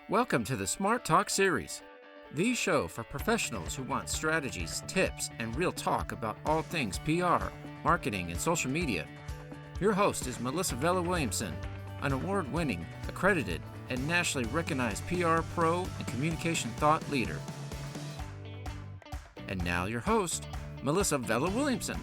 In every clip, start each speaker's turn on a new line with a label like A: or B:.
A: Welcome to the Smart Talk series, the show for professionals who want strategies, tips, and real talk about all things PR, marketing, and social media. Your host is Melissa Vela-Williamson, an award-winning, accredited, and nationally recognized PR pro and communication thought leader. And now your host, Melissa Vela-Williamson.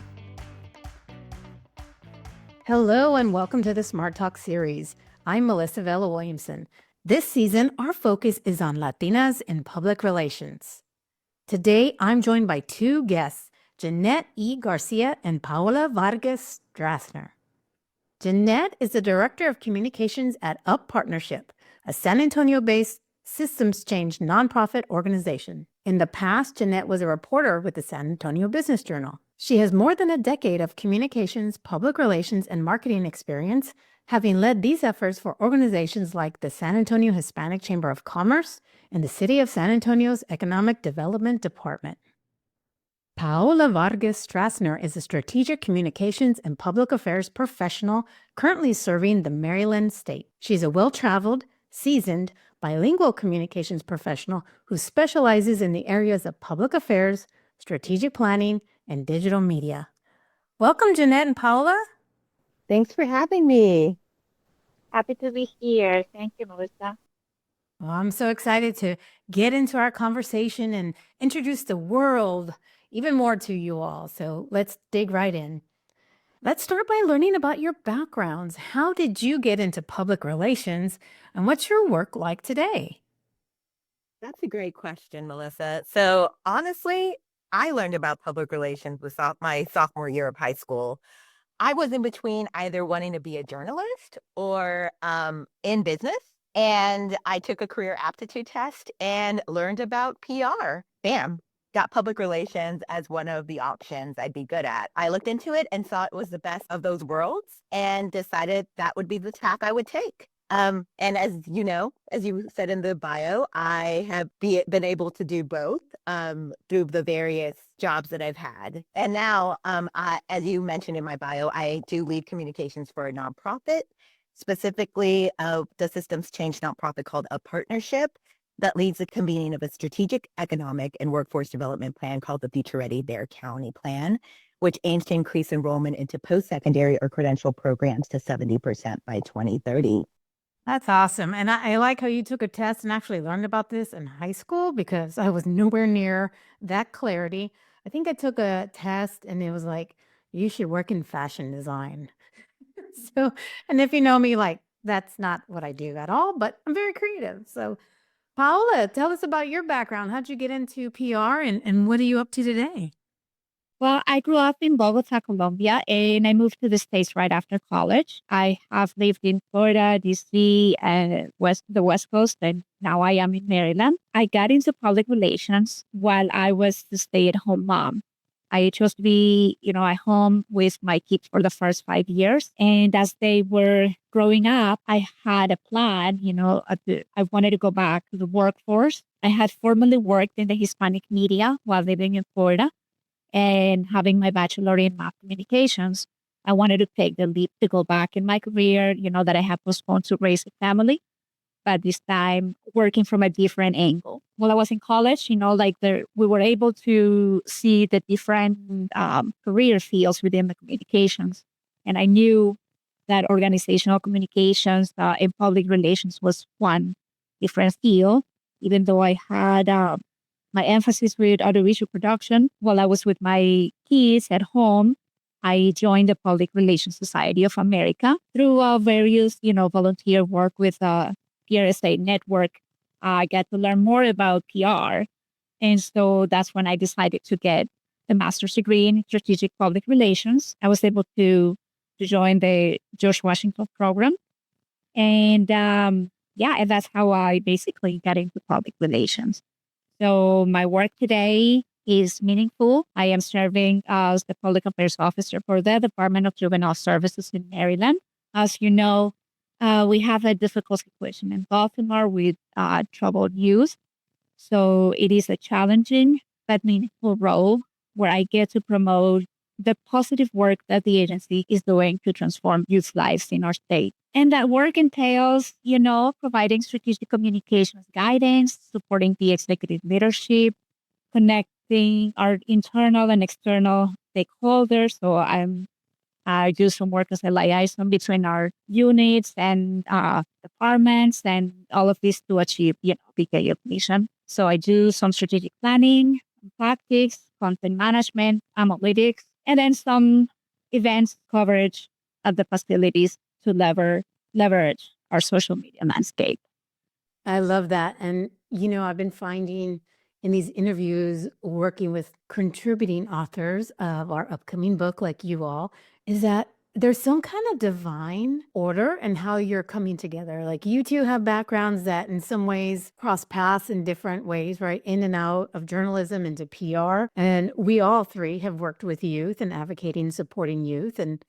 B: Hello and welcome to the Smart Talk series. I'm Melissa Vela-Williamson. This season, our focus is on Latinas in public relations. Today, I'm joined by two guests, Jeannette E. Garcia and Paola Vargas-Strassner. Jeannette is the Director of Communications at UP Partnership, a San Antonio-based systems change nonprofit organization. In the past, Jeannette was a reporter with the San Antonio Business Journal. She has more than a decade of communications, public relations, and marketing experience, having led these efforts for organizations like the San Antonio Hispanic Chamber of Commerce and the City of San Antonio's Economic Development Department. Paola Vargas-Strassner is a strategic communications and public affairs professional currently serving the Maryland state. She's a well-traveled, seasoned, bilingual communications professional who specializes in the areas of public affairs, strategic planning, and digital media. Welcome, Jeannette and Paola.
C: Thanks for having me.
D: Happy to be here. Thank you, Melissa.
B: Well, I'm so excited to get into our conversation and introduce the world even more to you all. So let's dig right in. Let's start by learning about your backgrounds. How did you get into public relations, and what's your work like today?
C: That's a great question, Melissa. So honestly, I learned about public relations with my sophomore year of high school. I was in between either wanting to be a journalist or in business. And I took a career aptitude test and learned about PR. Bam, got public relations as one of the options I'd be good at. I looked into it and thought it was the best of those worlds and decided that would be the tack I would take. And as you know, as you said in the bio, I have been able to do both through the various jobs that I've had. And now, as you mentioned in my bio, I do lead communications for a nonprofit, specifically the systems change nonprofit called A Partnership that leads the convening of a strategic economic and workforce development plan called the Future Ready Dare County Plan, which aims to increase enrollment into post-secondary or credential programs to 70% by 2030.
B: That's awesome. And I like how you took a test and actually learned about this in high school, because I was nowhere near that clarity. I think I took a test and it was like, you should work in fashion design. So, and if you know me, like, that's not what I do at all, but I'm very creative. So, Paola, tell us about your background. How'd you get into PR and what are you up to today?
D: Well, I grew up in Bogota, Colombia, and I moved to the States right after college. I have lived in Florida, DC, and the West Coast, and now I am in Maryland. I got into public relations while I was the stay-at-home mom. I chose to be, at home with my kids for the first 5 years. And as they were growing up, I had a plan, I wanted to go back to the workforce. I had formerly worked in the Hispanic media while living in Florida. And having my bachelor in mass communications, I wanted to take the leap to go back in my career, that I had postponed to raise a family, but this time working from a different angle. While I was in college, we were able to see the different career fields within the communications. And I knew that organizational communications and public relations was one different field, even though I had my emphasis with audiovisual production. While I was with my kids at home, I joined the Public Relations Society of America through various, volunteer work with PRSA network. I got to learn more about PR. And so that's when I decided to get the master's degree in strategic public relations. I was able to join the George Washington program. And and that's how I basically got into public relations. So my work today is meaningful. I am serving as the public affairs officer for the Department of Juvenile Services in Maryland. As you know, we have a difficult situation in Baltimore with troubled youth. So it is a challenging but meaningful role where I get to promote the positive work that the agency is doing to transform youth lives in our state. And that work entails, providing strategic communications guidance, supporting the executive leadership, connecting our internal and external stakeholders. So I do some work as a liaison between our units and departments and all of this to achieve, PKF mission. So I do some strategic planning, tactics, content management, analytics, and then some events coverage at the facilities to leverage our social media landscape.
B: I love that. And, I've been finding in these interviews working with contributing authors of our upcoming book, like you all, is that there's some kind of divine order in how you're coming together. Like you two have backgrounds that in some ways cross paths in different ways, right? In and out of journalism into PR. And we all three have worked with youth and advocating, supporting youth and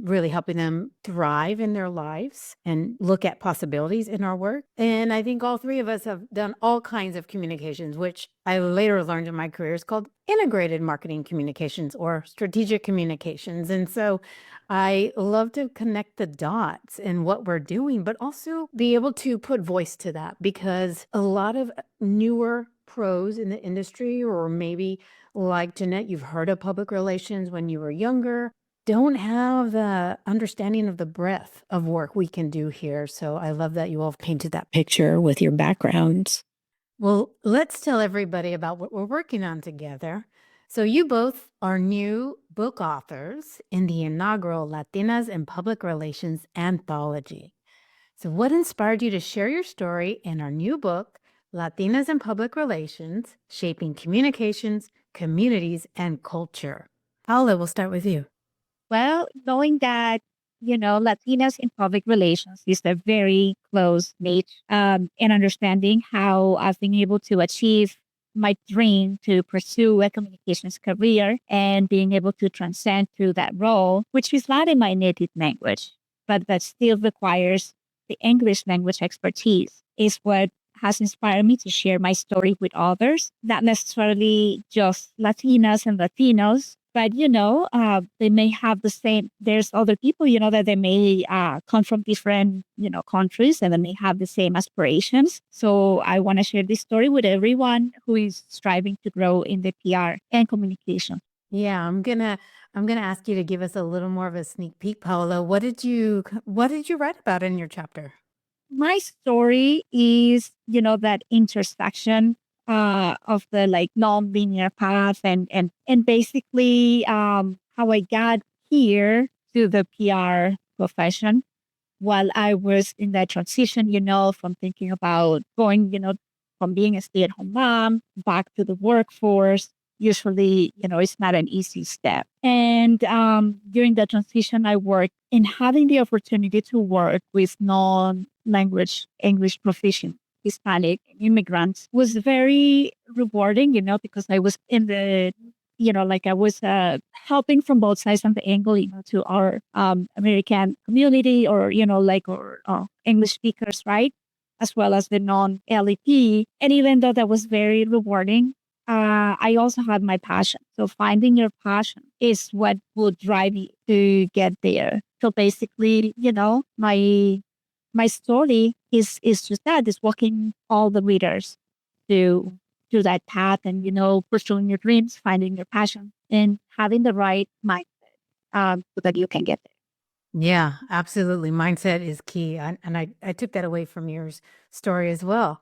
B: really helping them thrive in their lives and look at possibilities in our work. And I think all three of us have done all kinds of communications, which I later learned in my career is called integrated marketing communications or strategic communications. And so I love to connect the dots in what we're doing, but also be able to put voice to that because a lot of newer pros in the industry, or maybe like Jeannette, you've heard of public relations when you were younger, don't have the understanding of the breadth of work we can do here. So I love that you all have painted that picture with your backgrounds. Well, let's tell everybody about what we're working on together. So you both are new book authors in the inaugural Latinas in Public Relations anthology. So what inspired you to share your story in our new book, Latinas in Public Relations, Shaping Communications, Communities, and Culture? Paola, we'll start with you.
D: Well, knowing that, Latinas in public relations is a very close niche, and understanding how I've been able to achieve my dream to pursue a communications career and being able to transcend through that role, which is not in my native language, but that still requires the English language expertise, is what has inspired me to share my story with others, not necessarily just Latinas and Latinos, but, they may have the same, there's other people, that they may come from different, countries and they may have the same aspirations. So I want to share this story with everyone who is striving to grow in the PR and communication.
B: Yeah, I'm gonna ask you to give us a little more of a sneak peek, Paola. What did you write about in your chapter?
D: My story is, that intersection of the like non-linear path and basically how I got here to the PR profession while I was in that transition, from thinking about going, from being a stay-at-home mom back to the workforce. Usually, it's not an easy step. And during the transition, I worked in having the opportunity to work with non-language English proficient Hispanic immigrants was very rewarding, because I was in the, I was helping from both sides of the angle, to our American community or, or English speakers, right? As well as the non-LEP. And even though that was very rewarding, I also had my passion. So finding your passion is what will drive you to get there. So basically, my story is just that, is walking all the readers through that path and, pursuing your dreams, finding your passion and having the right mindset so that you can get there.
B: Yeah, absolutely. Mindset is key. And I took that away from your story as well.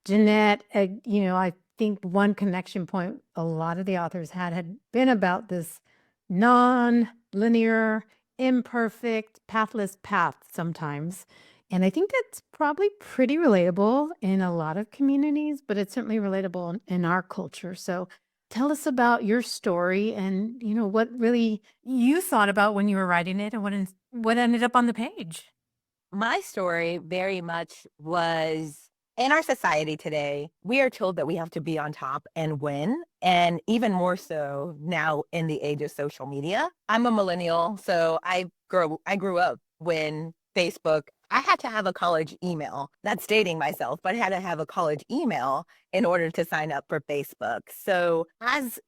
B: Jeannette, I think one connection point a lot of the authors had been about this non-linear, imperfect, pathless path sometimes. And I think that's probably pretty relatable in a lot of communities, but it's certainly relatable in our culture. So tell us about your story and, what really you thought about when you were writing it and what ended up on the page.
C: My story very much was in our society today, we are told that we have to be on top and win. And even more so now in the age of social media. I'm a millennial, so I grew up when Facebook, I had to have a college email. That's dating myself, but I had to have a college email in order to sign up for Facebook. So as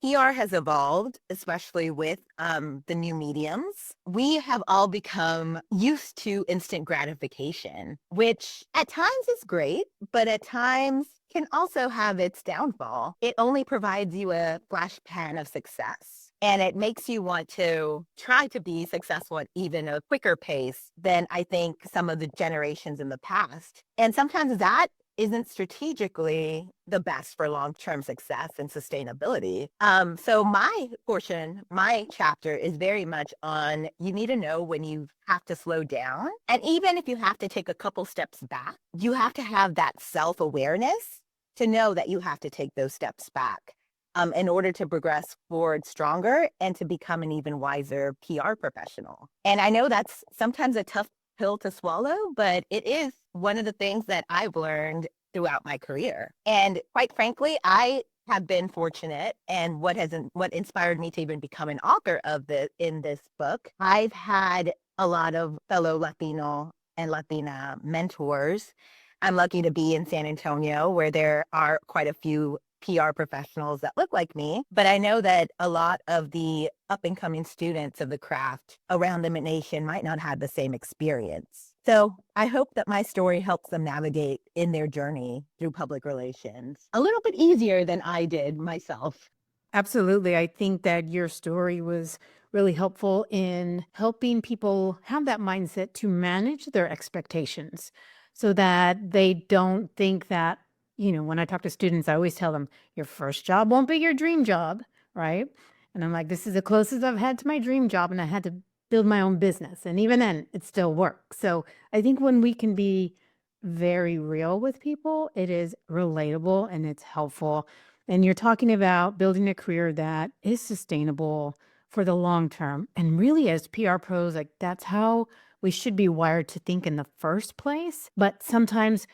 C: PR has evolved, especially with the new mediums. We have all become used to instant gratification, which at times is great, but at times can also have its downfall. It only provides you a flash pan of success. And it makes you want to try to be successful at even a quicker pace than I think some of the generations in the past. And sometimes that isn't strategically the best for long-term success and sustainability. So my chapter is very much on you need to know when you have to slow down. And even if you have to take a couple steps back, you have to have that self-awareness to know that you have to take those steps back in order to progress forward stronger and to become an even wiser PR professional. And I know that's sometimes a tough pill to swallow, but it is one of the things that I've learned throughout my career. And quite frankly, I have been fortunate, and what inspired me to even become an author of in this book, I've had a lot of fellow Latino and Latina mentors. I'm lucky to be in San Antonio, where there are quite a few PR professionals that look like me, but I know that a lot of the up and coming students of the craft around the nation might not have the same experience. So I hope that my story helps them navigate in their journey through public relations a little bit easier than I did myself.
B: Absolutely. I think that your story was really helpful in helping people have that mindset to manage their expectations so that they don't think that, when I talk to students, I always tell them your first job won't be your dream job, right? And I'm like, this is the closest I've had to my dream job, and I had to build my own business. And even then, it still works. So I think when we can be very real with people, it is relatable and it's helpful. And you're talking about building a career that is sustainable for the long term. And really, as PR pros, like that's how we should be wired to think in the first place. But sometimes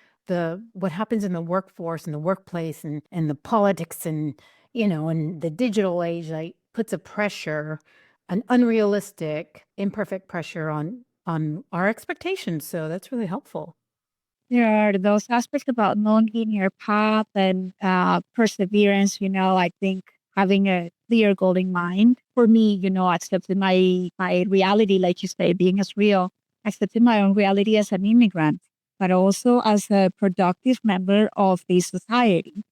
B: what happens in the workforce and the workplace and the politics and the digital age, like puts a pressure, an unrealistic, imperfect pressure on our expectations. So that's really helpful.
D: There are those aspects about non-linear path and perseverance. I think having a clear goal in mind for me, accepting my reality, like you say, being as real, accepting my own reality as an immigrant, but also as a productive member of the society,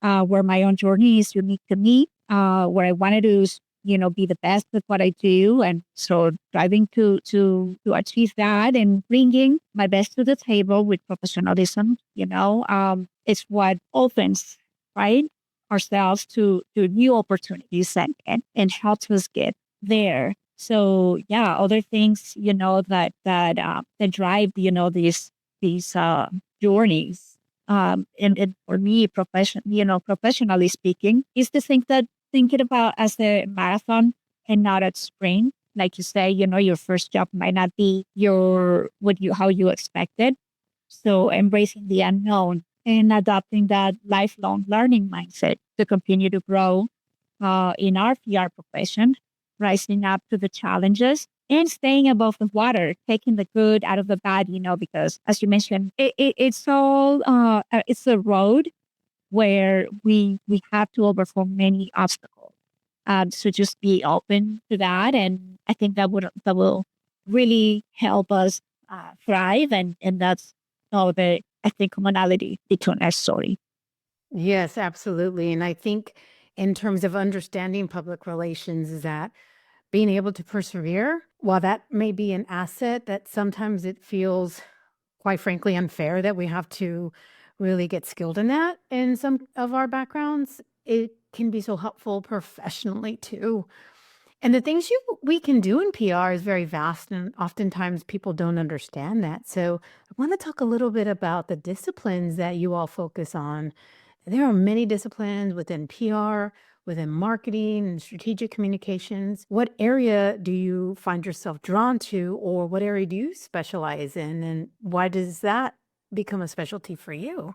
D: where my own journey is unique to me, where I wanted to, be the best at what I do. And so striving to achieve that and bringing my best to the table with professionalism, it's what opens, right, ourselves to new opportunities and helps us get there. So yeah, other things, that drive, these journeys. And for me, professionally speaking, is the thing that thinking about as a marathon and not a sprint. Like you say, your first job might not be how you expected. So embracing the unknown and adopting that lifelong learning mindset to continue to grow in our PR profession, rising up to the challenges and staying above the water, taking the good out of the bad, because as you mentioned, it's all, it's a road where we have to overcome many obstacles. So just be open to that. And I think that will really help us thrive. And that's all the, I think, commonality between our story.
B: Yes, absolutely. And I think in terms of understanding public relations is that being able to persevere, while that may be an asset, that sometimes it feels, quite frankly, unfair that we have to really get skilled in that in some of our backgrounds. It can be so helpful professionally too. And the things we can do in PR is very vast, and oftentimes people don't understand that. So I want to talk a little bit about the disciplines that you all focus on. There are many disciplines within PR, within marketing and strategic communications. What area do you find yourself drawn to, or what area do you specialize in, and why does that become a specialty for you?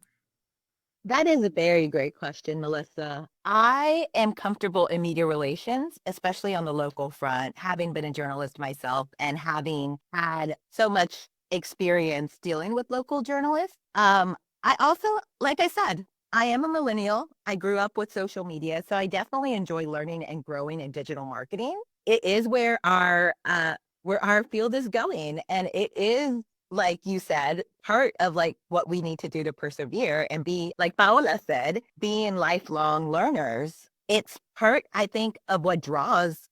C: That is a very great question, Melissa. I am comfortable in media relations, especially on the local front, having been a journalist myself and having had so much experience dealing with local journalists. I also, like I said, I am a millennial. I grew up with social media, so I definitely enjoy learning and growing in digital marketing. It is where our field is going, and it is, like you said, part of like what we need to do to persevere and be, like Paola said, being lifelong learners. It's part, I think, of what draws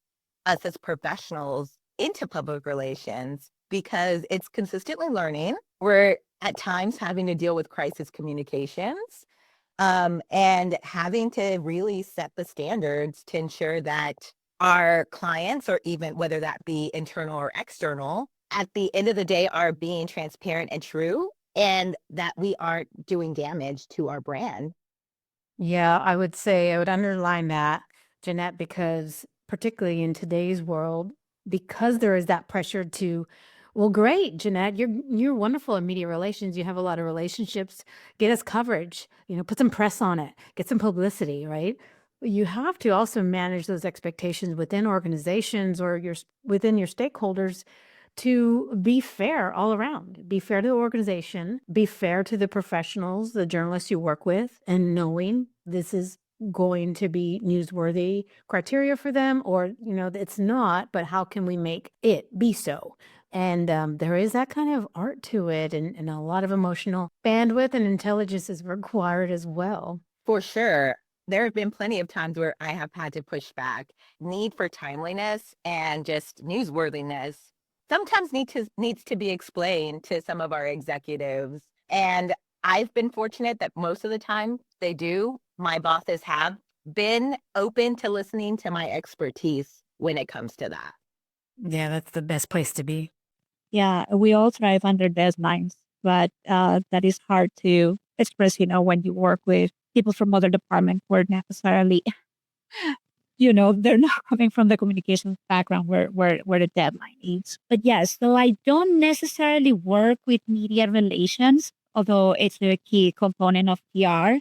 C: us as professionals into public relations because it's consistently learning. We're at times having to deal with crisis communications, and having to really set the standards to ensure that our clients, or even whether that be internal or external, at the end of the day are being transparent and true, and that we aren't doing damage to our brand.
B: Yeah, I would say I would underline that, Jeanette, because particularly in today's world, because there is that pressure to, well, great, Jeanette, you're wonderful in media relations. You have a lot of relationships. Get us coverage, put some press on it, get some publicity, right? You have to also manage those expectations within organizations or within your stakeholders to be fair all around, be fair to the organization, be fair to the professionals, the journalists you work with, and knowing this is going to be newsworthy criteria for them, or, it's not, but how can we make it be so? And there is that kind of art to it, and a lot of emotional bandwidth and intelligence is required as well.
C: For sure. There have been plenty of times where I have had to push back. Need for timeliness and just newsworthiness sometimes needs to be explained to some of our executives. And I've been fortunate that most of the time they do. My bosses have been open to listening to my expertise when it comes to that.
B: Yeah, that's the best place to be.
D: Yeah, we all thrive under deadlines, but that is hard to express, when you work with people from other departments who are necessarily, they're not coming from the communications background where the deadline is. But yes, so I don't necessarily work with media relations, although it's a key component of PR.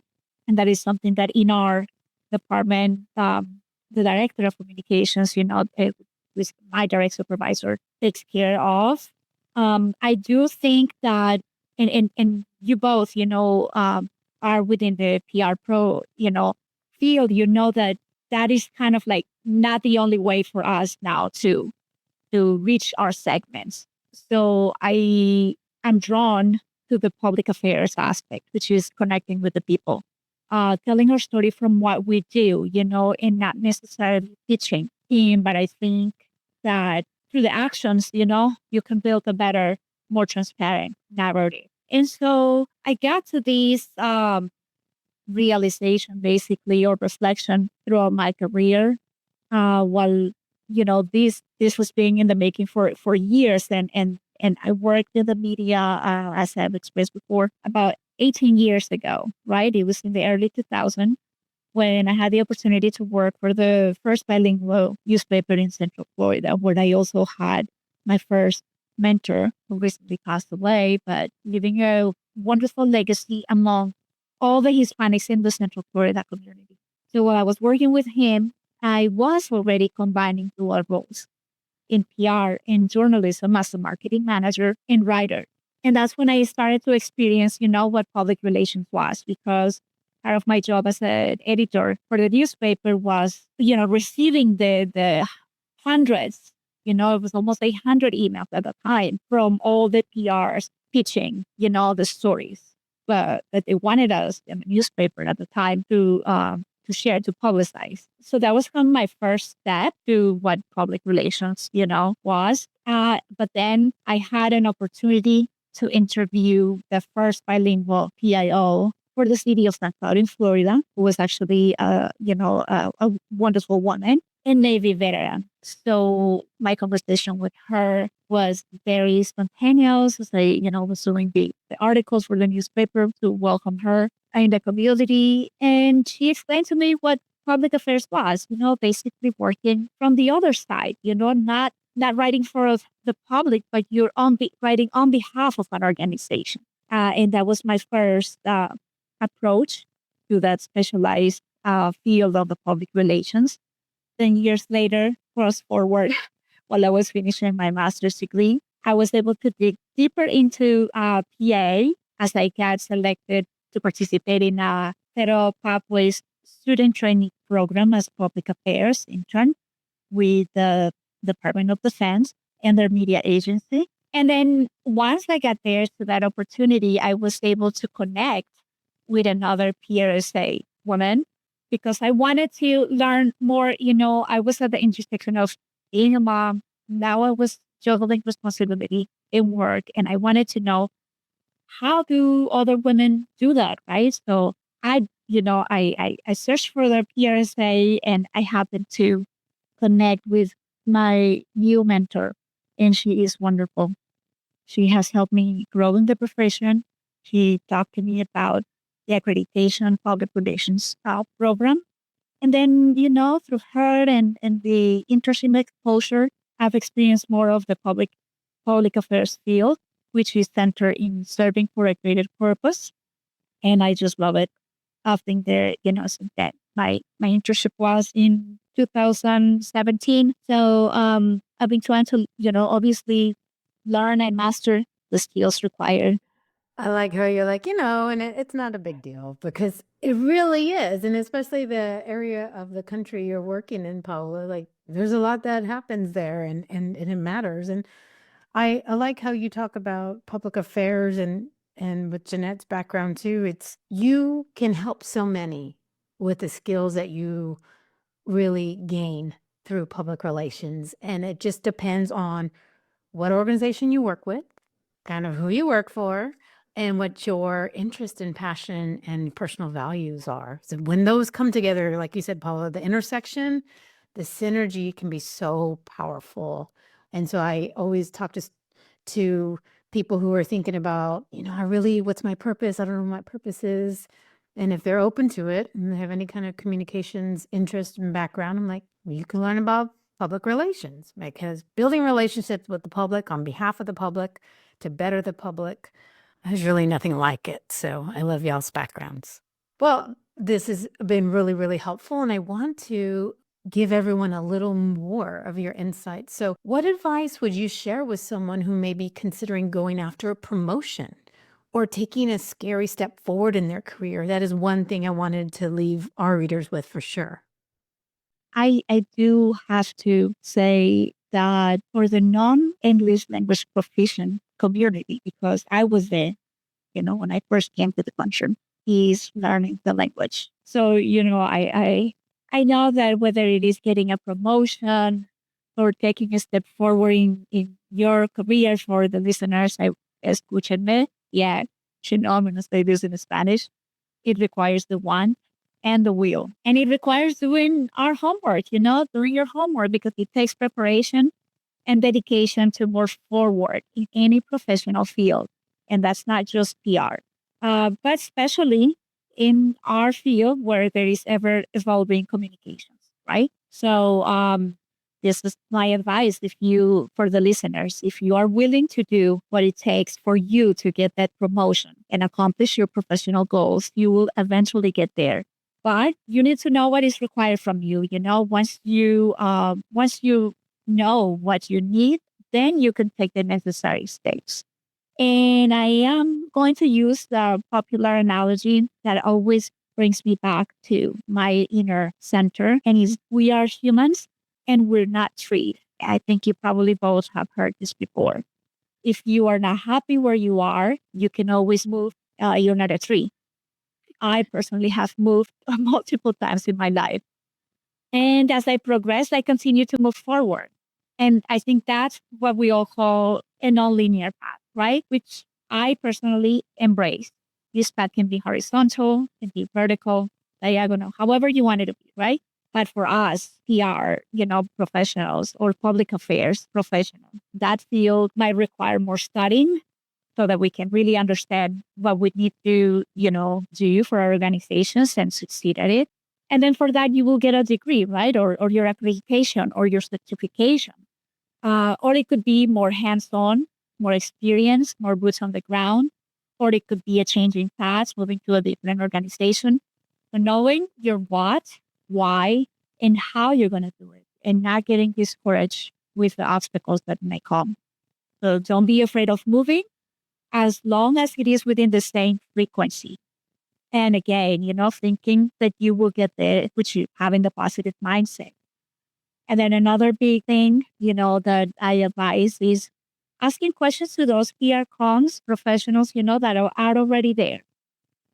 D: And that is something that in our department, the director of communications, with my direct supervisor takes care of. I do think that, and you both, are within the PR pro, field, that is kind of like not the only way for us now to reach our segments. So I am drawn to the public affairs aspect, which is connecting with the people, telling our story from what we do, and not necessarily pitching team, but I think that through the actions, you can build a better, more transparent narrative. And so I got to this realization, basically, or reflection throughout my career, while this was being in the making for years, and I worked in the media, as I've expressed before, about 18 years ago. Right, it was in the early 2000s when I had the opportunity to work for the first bilingual newspaper in Central Florida, where I also had my first mentor who recently passed away, but leaving a wonderful legacy among all the Hispanics in the Central Florida community. So while I was working with him, I was already combining dual roles in PR and journalism as a marketing manager and writer. And that's when I started to experience, what public relations was, because part of my job as an editor for the newspaper was, receiving the hundreds, it was almost 800 emails at the time from all the PRs pitching, the stories that they wanted us in the newspaper at the time to share, to publicize. So that was kind of my first step to what public relations, was. But then I had an opportunity to interview the first bilingual PIO for the city of St. Cloud in Florida, who was actually, a wonderful woman and Navy veteran. So my conversation with her was very spontaneous. As I, was doing the articles for the newspaper to welcome her in the community. And she explained to me what public affairs was, basically working from the other side, not writing for the public, but you're writing on behalf of an organization. And that was my first approach to that specialized field of the public relations. 10 years later, cross forward, while I was finishing my master's degree, I was able to dig deeper into PA as I got selected to participate in a set up Pathways student training program as public affairs intern with the Department of Defense and their media agency. And then once I got there to that opportunity, I was able to connect with another PRSA woman because I wanted to learn more. I was at the intersection of being a mom. Now I was juggling responsibility in work, and I wanted to know, how do other women do that, right? So I searched for the PRSA, and I happened to connect with my new mentor, and she is wonderful. She has helped me grow in the profession. She talked to me about the accreditation public relations program. And then, through her and the internship exposure, I've experienced more of the public affairs field, which is centered in serving for a greater purpose. And I just love it. I've been there, since that my internship was in 2017. So I've been trying to, obviously learn and master the skills required.
B: I like how you're like, and it's not a big deal because it really is. And especially the area of the country you're working in, Paola, like there's a lot that happens there and it matters. And I like how you talk about public affairs and with Jeanette's background too, it's you can help so many with the skills that you really gain through public relations. And it just depends on what organization you work with, kind of who you work for, and what your interest and passion and personal values are. So when those come together, like you said, Paula, the intersection, the synergy can be so powerful. And so I always talk to people who are thinking about, what's my purpose? I don't know what my purpose is. And if they're open to it and they have any kind of communications interest and background, I'm like, you can learn about public relations, because building relationships with the public on behalf of the public to better the public, there's really nothing like it. So I love y'all's backgrounds. Well, this has been really, really helpful. And I want to give everyone a little more of your insights. So what advice would you share with someone who may be considering going after a promotion or taking a scary step forward in their career? That is one thing I wanted to leave our readers with for sure.
D: I do have to say that for the non-English language proficient community, because I was there, when I first came to the country, is learning the language. So, I know that whether it is getting a promotion or taking a step forward in your career, for the listeners, escúchenme. Yeah, I'm going to say this in Spanish. It requires the want and the will. And it requires doing our homework, doing your homework, because it takes preparation and dedication to move forward in any professional field. And that's not just PR, but especially in our field where there is ever evolving communications, right? So this is my advice for the listeners, if you are willing to do what it takes for you to get that promotion and accomplish your professional goals, you will eventually get there. But you need to know what is required from you. Once you know what you need, then you can take the necessary steps. And I am going to use the popular analogy that always brings me back to my inner center, and is we are humans and we're not trees. I think you probably both have heard this before. If you are not happy where you are, you can always move. You're not a tree. I personally have moved multiple times in my life. And as I progress, I continue to move forward. And I think that's what we all call a nonlinear path, right? Which I personally embrace. This path can be horizontal, can be vertical, diagonal, however you want it to be, right? But for us, PR, professionals or public affairs professionals, that field might require more studying so that we can really understand what we need to, do for our organizations and succeed at it. And then for that, you will get a degree, right? Or your accreditation or your certification. Or it could be more hands-on, more experience, more boots on the ground. Or it could be a changing path, moving to a different organization. So knowing your what, why, and how you're going to do it, and not getting discouraged with the obstacles that may come. So don't be afraid of moving, as long as it is within the same frequency. And again, thinking that you will get there, which you having the positive mindset. And then another big thing, that I advise is asking questions to those PR comms professionals, that are already there.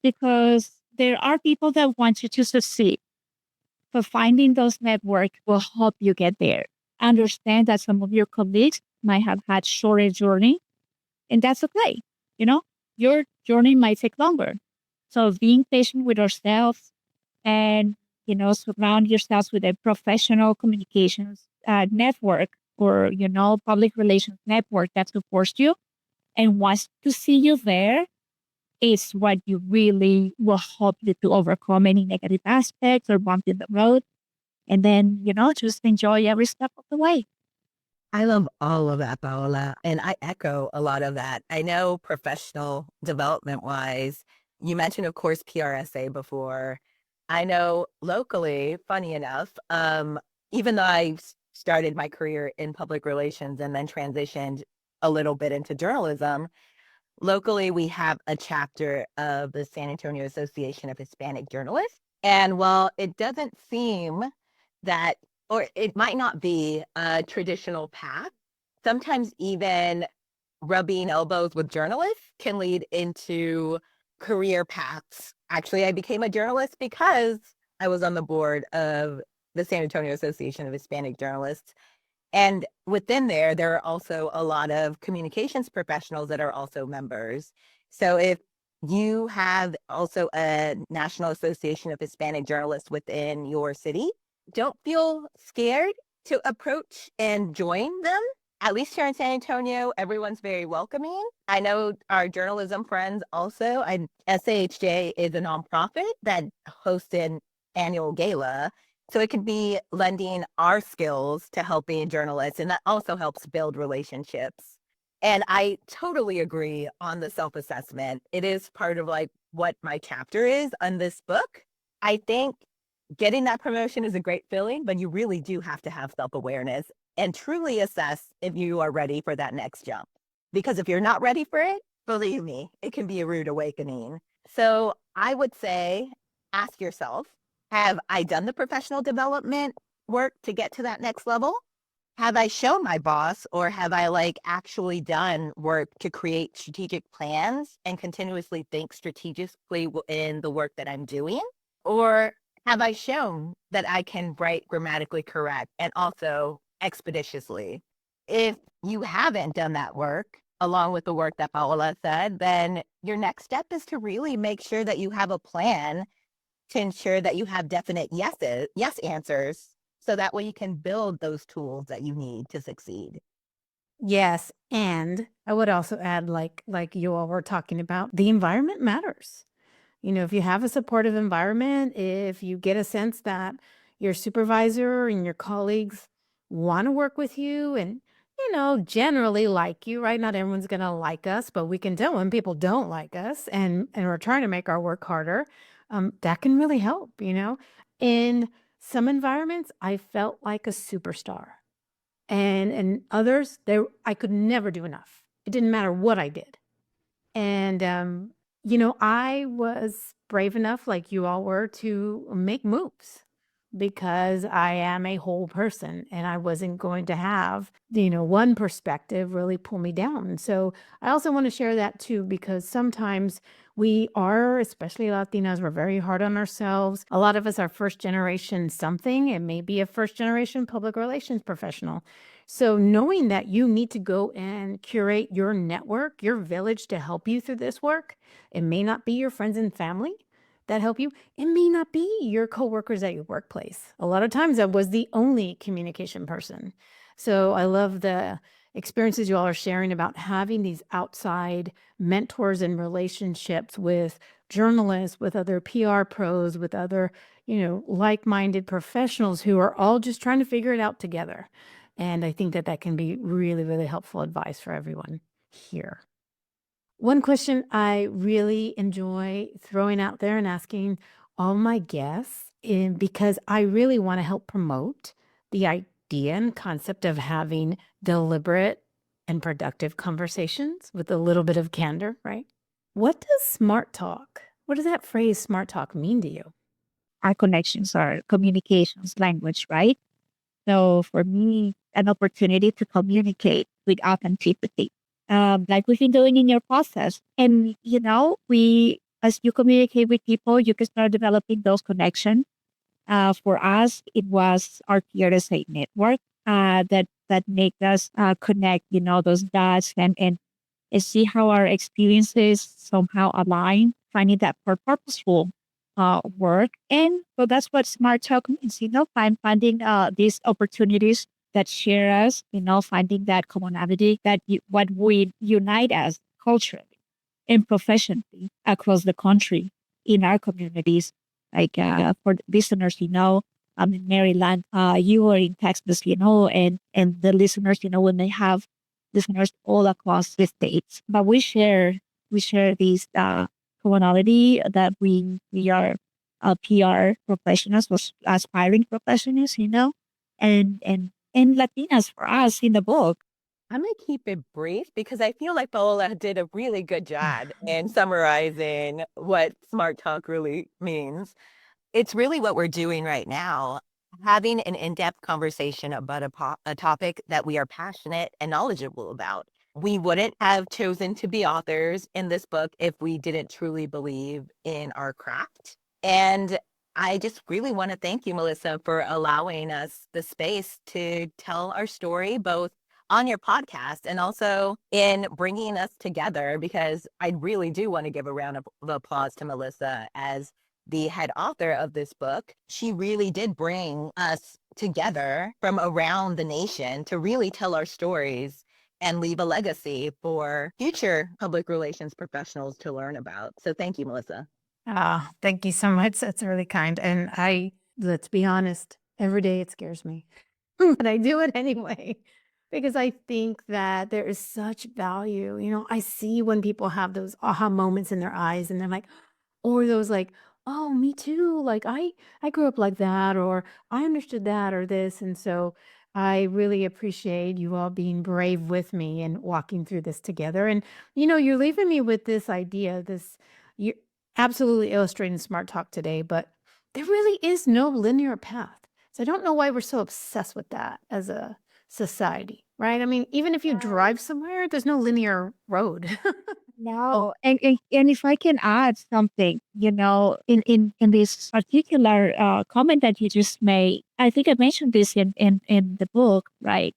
D: Because there are people that want you to succeed. But finding those networks will help you get there. Understand that some of your colleagues might have had shorter journey, and that's okay. You know, your journey might take longer. So being patient with ourselves and, surround yourselves with a professional communications network or, public relations network that supports you and wants to see you there is what you really will help you to overcome any negative aspects or bump in the road. And then, just enjoy every step of the way.
C: I love all of that, Paola, and I echo a lot of that. I know professional development wise, you mentioned, of course, PRSA before. I know locally, funny enough, even though I started my career in public relations and then transitioned a little bit into journalism, locally we have a chapter of the San Antonio Association of Hispanic Journalists. And while it doesn't seem that, or it might not be a traditional path, sometimes even rubbing elbows with journalists can lead into career paths. Actually, I became a journalist because I was on the board of the San Antonio Association of Hispanic Journalists. And within there are also a lot of communications professionals that are also members. So if you have also a National Association of Hispanic Journalists within your city, don't feel scared to approach and join them. At least here in San Antonio, everyone's very welcoming. I know our journalism friends also. SAHJ is a nonprofit that hosts an annual gala. So it could be lending our skills to helping journalists, and that also helps build relationships. And I totally agree on the self-assessment. It is part of like what my chapter is on this book. I think getting that promotion is a great feeling, but you really do have to have self-awareness and truly assess if you are ready for that next jump. Because if you're not ready for it, believe me, it can be a rude awakening. So I would say, ask yourself, have I done the professional development work to get to that next level? Have I shown my boss, or have I actually done work to create strategic plans and continuously think strategically in the work that I'm doing? Or have I shown that I can write grammatically correct and also expeditiously? If you haven't done that work, along with the work that Paola said, then your next step is to really make sure that you have a plan to ensure that you have definite yes answers, so that way you can build those tools that you need to succeed.
B: Yes, and I would also add, like you all were talking about, the environment matters. If you have a supportive environment, if you get a sense that your supervisor and your colleagues want to work with you and, generally like you, right? Not everyone's going to like us, but we can tell when people don't like us and we're trying to make our work harder. That can really help. In some environments, I felt like a superstar. And in others, I could never do enough. It didn't matter what I did. And, I was brave enough, like you all were, to make moves because I am a whole person and I wasn't going to have, one perspective really pull me down. And so I also want to share that too, because sometimes we are, especially Latinas, we're very hard on ourselves. A lot of us are first generation something. It may be a first generation public relations professional. So knowing that you need to go and curate your network, your village to help you through this work, it may not be your friends and family that help you. It may not be your coworkers at your workplace. A lot of times I was the only communication person. So I love the experiences you all are sharing about having these outside mentors and relationships with journalists, with other PR pros, with other, like-minded professionals who are all just trying to figure it out together. And I think that can be really, really helpful advice for everyone here. One question I really enjoy throwing out there and asking all my guests, because I really want to help promote the idea and concept of having deliberate and productive conversations with a little bit of candor, right? What does smart talk What does that phrase smart talk mean to you?
D: Our connections, our communications language, right? So for me, an opportunity to communicate with authenticity, like we've been doing in your process. And, as you communicate with people, you can start developing those connections. For us, it was our PRSA network that make us connect, those dots and see how our experiences somehow align, finding that for purposeful work. And so that's what smart talk means, finding these opportunities that share us, finding that commonality what we unite us culturally and professionally across the country in our communities. Like for the listeners, I'm in Maryland, you are in Texas, and the listeners, we may have listeners all across the states, but we share this commonality that we are PR professionals, was aspiring professionals, and Latinas for us in the book.
C: I'm going to keep it brief because I feel like Paola did a really good job in summarizing what smart talk really means. It's really what we're doing right now, having an in-depth conversation about a topic that we are passionate and knowledgeable about. We wouldn't have chosen to be authors in this book if we didn't truly believe in our craft. And I just really want to thank you, Melissa, for allowing us the space to tell our story, both on your podcast and also in bringing us together, because I really do want to give a round of applause to Melissa as the head author of this book. She really did bring us together from around the nation to really tell our stories and leave a legacy for future public relations professionals to learn about. So thank you, Melissa.
B: Thank you so much. That's really kind. And let's be honest, every day it scares me, but I do it anyway because I think that there is such value. I see when people have those aha moments in their eyes and they're like, or those like, oh, me too. Like I grew up like that, or I understood that, or this. And so I really appreciate you all being brave with me and walking through this together. And you're leaving me with this idea, you absolutely illustrating smart talk today, but there really is no linear path. So I don't know why we're so obsessed with that as a society, right? I mean, even if you drive somewhere, there's no linear road.
D: No, and if I can add something, in this particular comment that you just made, I think I mentioned this in the book, right?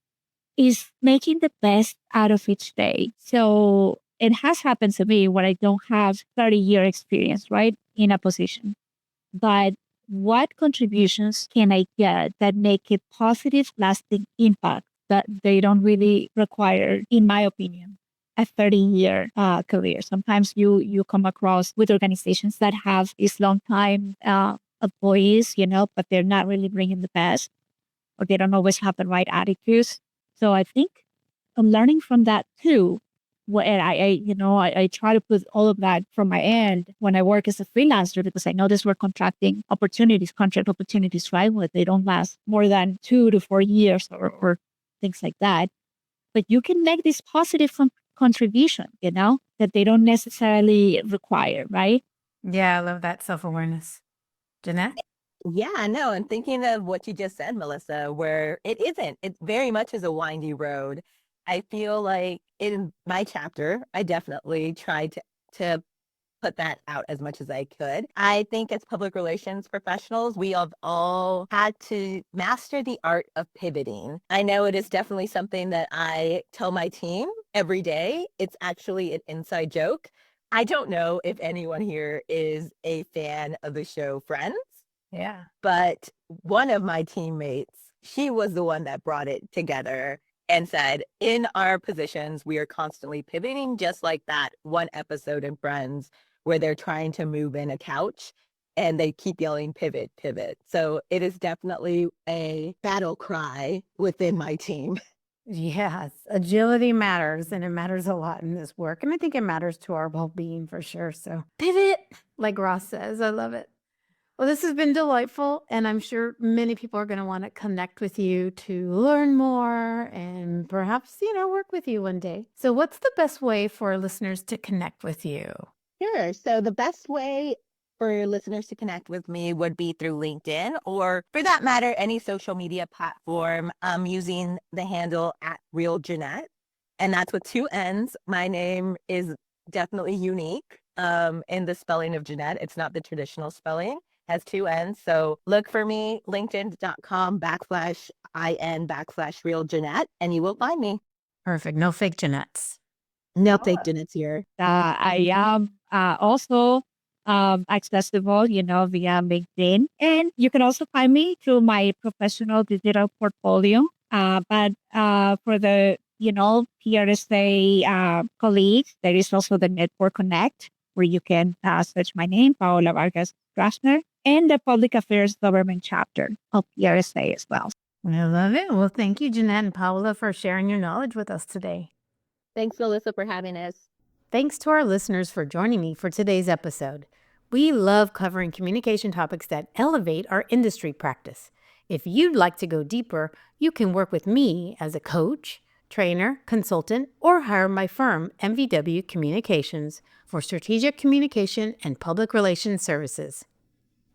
D: Is making the best out of each day. So it has happened to me when I don't have 30-year experience, right, in a position. But what contributions can I get that make a positive, lasting impact that they don't really require, in my opinion, a 30-year career? Sometimes you come across with organizations that have these long time employees, but they're not really bringing the best, or they don't always have the right attitudes. So I think I'm learning from that too. Where I try to put all of that from my end when I work as a freelancer, because I know these were contract opportunities, right? Where they don't last more than 2 to 4 years or things like that. But you can make this positive contribution, that they don't necessarily require, right?
B: Yeah, I love that self-awareness. Jeanette?
C: Yeah, no, and thinking of what you just said, Melissa, where it very much is a windy road. I feel like in my chapter, I definitely tried to put that out as much as I could. I think as public relations professionals, we have all had to master the art of pivoting. I know it is definitely something that I tell my team every day. It's actually an inside joke. I don't know if anyone here is a fan of the show Friends.
B: Yeah.
C: But one of my teammates, she was the one that brought it together and said, in our positions, we are constantly pivoting, just like that one episode in Friends where they're trying to move in a couch and they keep yelling, pivot, pivot. So it is definitely a battle cry within my team.
B: Yes, agility matters, and it matters a lot in this work. And I think it matters to our well-being for sure. So pivot, like Ross says. I love it. Well, this has been delightful, and I'm sure many people are going to want to connect with you to learn more and perhaps, work with you one day. So what's the best way for listeners to connect with you?
C: Sure. So the best way for listeners to connect with me would be through LinkedIn, or for that matter, any social media platform. I'm using the handle at Real Jeannette, and that's with 2 N's. My name is definitely unique in the spelling of Jeannette. It's not the traditional spelling, has 2 N's. So look for me, linkedin.com/IN/Real Jeannette, and you will find me.
B: Perfect. No fake Jeanettes.
C: No fake Jeanettes here.
D: I am also accessible, via LinkedIn. And you can also find me through my professional digital portfolio. But for the, PRSA colleagues, there is also the Network Connect, where you can search my name, Paola Vargas-Strassner, and the Public Affairs Government Chapter of PRSA as well.
B: I love it. Well, thank you, Jeannette and Paola, for sharing your knowledge with us today.
C: Thanks, Melissa, for having us.
B: Thanks to our listeners for joining me for today's episode. We love covering communication topics that elevate our industry practice. If you'd like to go deeper, you can work with me as a coach, trainer, consultant, or hire my firm, MVW Communications, for strategic communication and public relations services.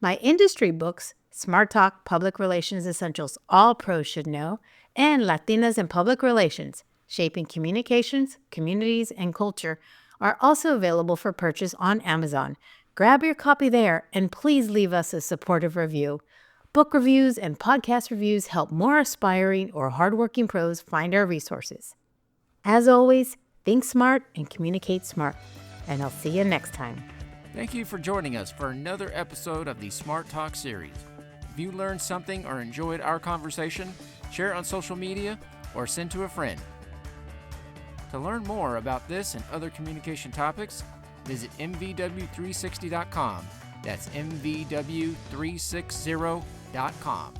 B: My industry books, Smart Talk, Public Relations Essentials All Pros Should Know, and Latinas in Public Relations, Shaping Communications, Communities, and Culture, are also available for purchase on Amazon. Grab your copy there, and please leave us a supportive review. Book reviews and podcast reviews help more aspiring or hardworking pros find our resources. As always, think smart and communicate smart. And I'll see you next time.
A: Thank you for joining us for another episode of the Smart Talk series. If you learned something or enjoyed our conversation, share it on social media or send to a friend. To learn more about this and other communication topics, visit mvw360.com. That's mvw360.com.